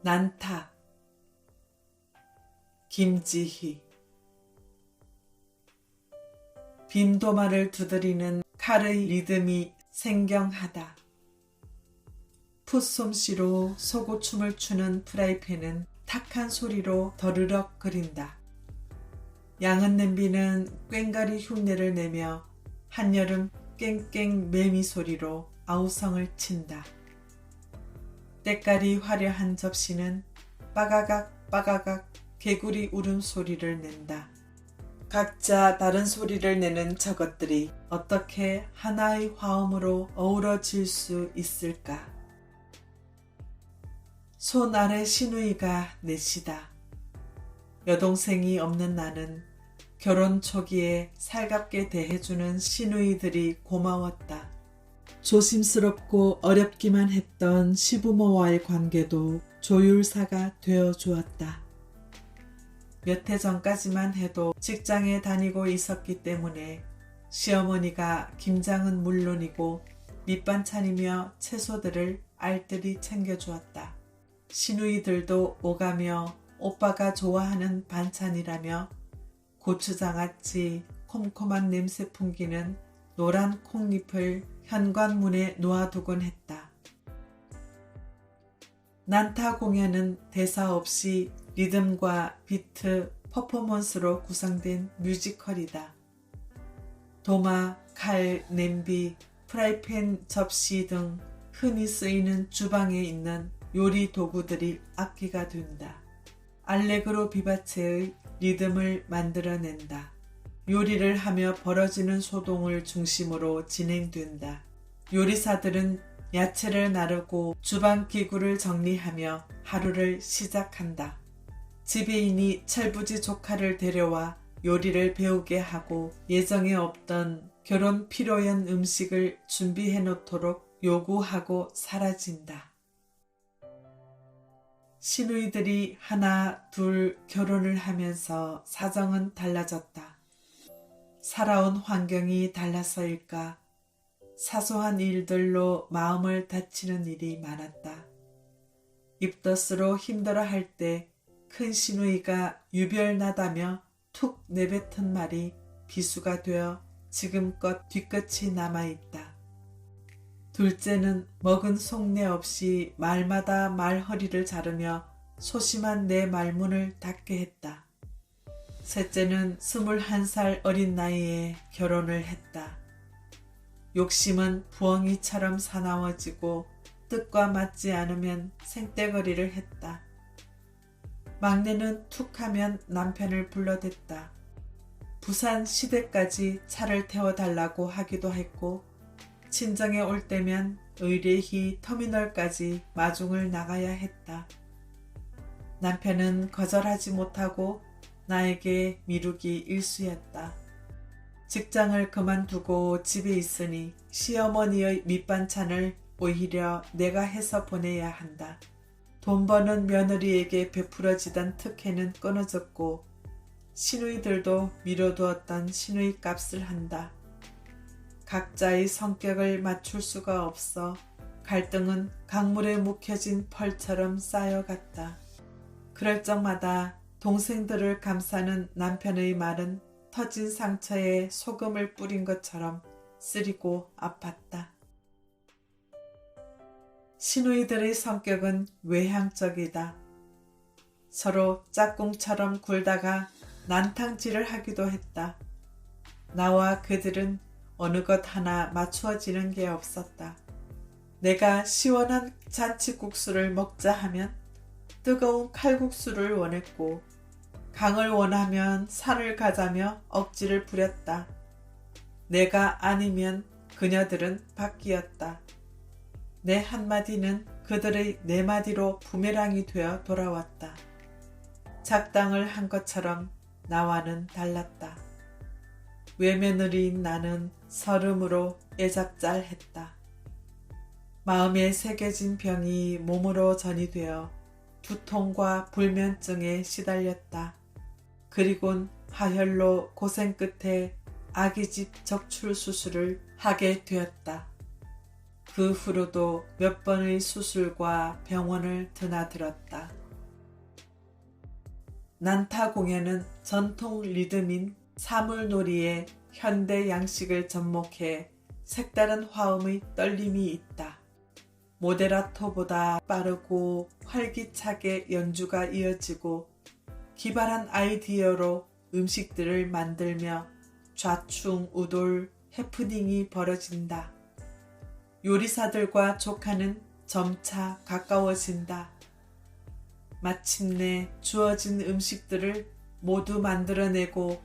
난타. 김지희. 빈 도마를 두드리는 칼의 리듬이 생경하다. 풋솜씨로 소고춤을 추는 프라이팬은 탁한 소리로 더르럭거린다. 양은 냄비는 꽹가리 흉내를 내며 한여름 깽깽 매미 소리로 아우성을 친다. 때깔이 화려한 접시는 빠가각 빠가각 개구리 울음소리를 낸다. 각자 다른 소리를 내는 저것들이 어떻게 하나의 화음으로 어우러질 수 있을까? 손 아래 시누이가 넷이다. 여동생이 없는 나는 결혼 초기에 살갑게 대해주는 시누이들이 고마웠다. 조심스럽고 어렵기만 했던 시부모와의 관계도 조율사가 되어주었다. 몇 해 전까지만 해도 직장에 다니고 있었기 때문에 시어머니가 김장은 물론이고 밑반찬이며 채소들을 알뜰히 챙겨주었다. 시누이들도 오가며 오빠가 좋아하는 반찬이라며 고추장아찌 콤콤한 냄새 풍기는 노란 콩잎을 현관문에 놓아두곤 했다. 난타 공연은 대사 없이 리듬과 비트, 퍼포먼스로 구성된 뮤지컬이다. 도마, 칼, 냄비, 프라이팬, 접시 등 흔히 쓰이는 주방에 있는 요리 도구들이 악기가 된다. 알레그로 비바체의 리듬을 만들어낸다. 요리를 하며 벌어지는 소동을 중심으로 진행된다. 요리사들은 야채를 나르고 주방 기구를 정리하며 하루를 시작한다. 지배인이 철부지 조카를 데려와 요리를 배우게 하고 예정에 없던 결혼 피로연 음식을 준비해 놓도록 요구하고 사라진다. 시누이들이 하나, 둘 결혼을 하면서 사정은 달라졌다. 살아온 환경이 달라서일까? 사소한 일들로 마음을 다치는 일이 많았다. 입덧으로 힘들어할 때 큰 시누이가 유별나다며 툭 내뱉은 말이 비수가 되어 지금껏 뒤끝이 남아있다. 둘째는 먹은 속내 없이 말마다 말허리를 자르며 소심한 내 말문을 닫게 했다. 셋째는 21살 어린 나이에 결혼을 했다. 욕심은 부엉이처럼 사나워지고 뜻과 맞지 않으면 생떼거리를 했다. 막내는 툭하면 남편을 불러댔다. 부산 시댁까지 차를 태워달라고 하기도 했고 친정에 올 때면 의례히 터미널까지 마중을 나가야 했다. 남편은 거절하지 못하고 나에게 미루기 일쑤였다. 직장을 그만두고 집에 있으니 시어머니의 밑반찬을 오히려 내가 해서 보내야 한다. 돈 버는 며느리에게 베풀어지던 특혜는 끊어졌고 시누이들도 미뤄두었던 시누이 값을 한다. 각자의 성격을 맞출 수가 없어 갈등은 강물에 묵혀진 펄처럼 쌓여갔다. 그럴 적마다 동생들을 감싸는 남편의 말은 터진 상처에 소금을 뿌린 것처럼 쓰리고 아팠다. 시누이들의 성격은 외향적이다. 서로 짝꿍처럼 굴다가 난탕질을 하기도 했다. 나와 그들은 어느 것 하나 맞추어지는 게 없었다. 내가 시원한 잔치국수를 먹자 하면 뜨거운 칼국수를 원했고 강을 원하면 산을 가자며 억지를 부렸다. 내가 아니면 그녀들은 바뀌었다. 내 한마디는 그들의 네 마디로 부메랑이 되어 돌아왔다. 작당을 한 것처럼 나와는 달랐다. 외며느리인 나는 서름으로 애잡잘했다. 마음에 새겨진 병이 몸으로 전이되어 두통과 불면증에 시달렸다. 그리곤 하혈로 고생 끝에 아기집 적출 수술을 하게 되었다. 그 후로도 몇 번의 수술과 병원을 드나들었다. 난타 공연은 전통 리듬인 사물놀이에 현대 양식을 접목해 색다른 화음의 떨림이 있다. 모데라토보다 빠르고 활기차게 연주가 이어지고 기발한 아이디어로 음식들을 만들며 좌충우돌 해프닝이 벌어진다. 요리사들과 조카는 점차 가까워진다. 마침내 주어진 음식들을 모두 만들어내고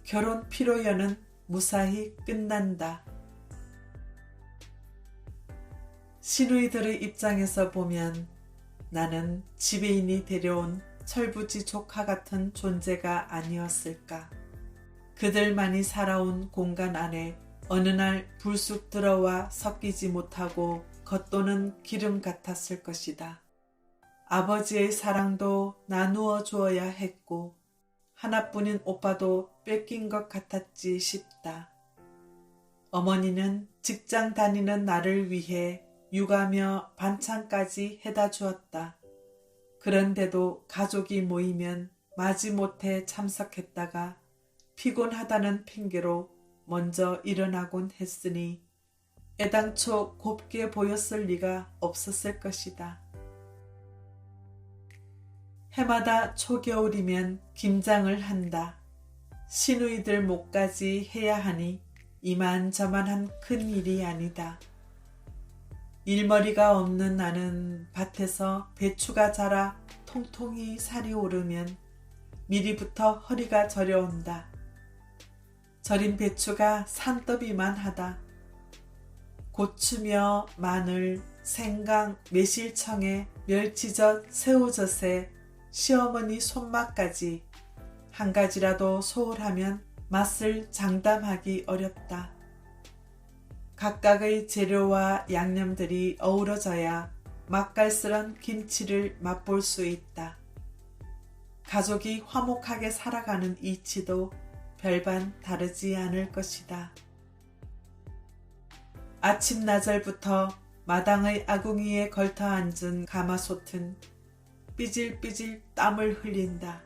결혼 피로연은 무사히 끝난다. 시누이들의 입장에서 보면 나는 지배인이 데려온 철부지 조카 같은 존재가 아니었을까. 그들만이 살아온 공간 안에 어느 날 불쑥 들어와 섞이지 못하고 겉도는 기름 같았을 것이다. 아버지의 사랑도 나누어 주어야 했고 하나뿐인 오빠도 뺏긴 것 같았지 싶다. 어머니는 직장 다니는 나를 위해 육아며 반찬까지 해다 주었다. 그런데도 가족이 모이면 마지못해 참석했다가 피곤하다는 핑계로 먼저 일어나곤 했으니 애당초 곱게 보였을 리가 없었을 것이다. 해마다 초겨울이면 김장을 한다. 시누이들 목까지 해야 하니 이만저만한 큰 일이 아니다. 일머리가 없는 나는 밭에서 배추가 자라 통통이 살이 오르면 미리부터 허리가 저려온다. 절인 배추가 산더비만 하다. 고추며 마늘, 생강, 매실청에 멸치젓, 새우젓에 시어머니 손맛까지 한 가지라도 소홀하면 맛을 장담하기 어렵다. 각각의 재료와 양념들이 어우러져야 맛깔스런 김치를 맛볼 수 있다. 가족이 화목하게 살아가는 이치도 별반 다르지 않을 것이다. 아침나절부터 마당의 아궁이에 걸터 앉은 가마솥은 삐질삐질 땀을 흘린다.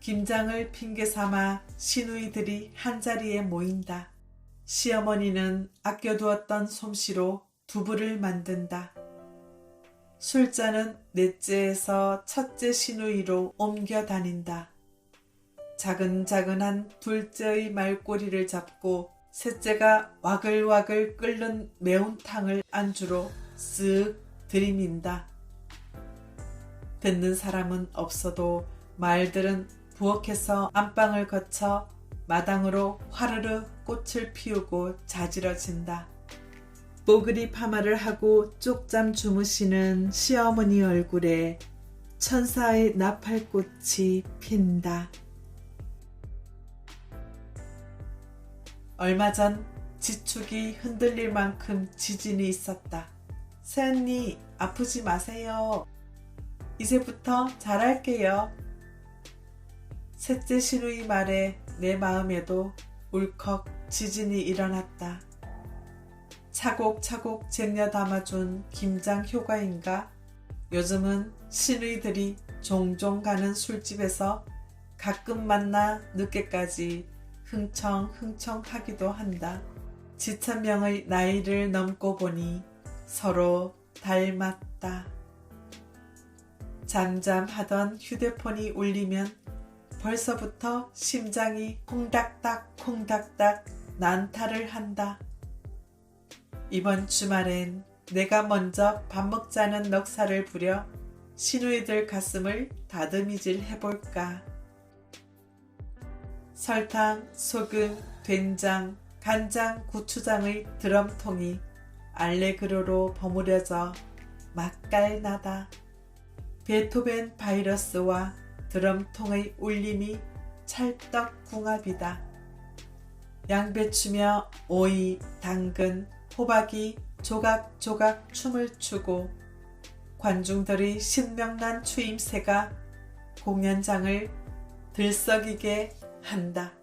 김장을 핑계삼아 시누이들이 한자리에 모인다. 시어머니는 아껴두었던 솜씨로 두부를 만든다. 술잔은 넷째에서 첫째 시누이로 옮겨 다닌다. 자근자근한 둘째의 말꼬리를 잡고 셋째가 와글와글 끓는 매운탕을 안주로 쓱 들이민다. 듣는 사람은 없어도 말들은 부엌에서 안방을 거쳐 마당으로 화르르 꽃을 피우고 자지러진다. 뽀글이 파마를 하고 쪽잠 주무시는 시어머니 얼굴에 천사의 나팔꽃이 핀다. 얼마 전 지축이 흔들릴 만큼 지진이 있었다. 새언니 아프지 마세요. 이제부터 잘할게요. 셋째 시누이 말에 내 마음에도 울컥 지진이 일어났다. 차곡차곡 쟁여 담아준 김장 효과인가? 요즘은 시누이들이 종종 가는 술집에서 가끔 만나 늦게까지 흥청흥청 하기도 한다. 지천명의 나이를 넘고 보니 서로 닮았다. 잠잠하던 휴대폰이 울리면 벌써부터 심장이 콩닥닥 콩닥닥 난타를 한다. 이번 주말엔 내가 먼저 밥 먹자는 넉살을 부려 시누이들 가슴을 다듬이질 해볼까. 설탕, 소금, 된장, 간장, 고추장의 드럼통이 알레그로로 버무려져 맛깔나다. 베토벤 바이러스와 드럼통의 울림이 찰떡궁합이다. 양배추며 오이, 당근, 호박이 조각조각 춤을 추고 관중들의 신명난 추임새가 공연장을 들썩이게 한다.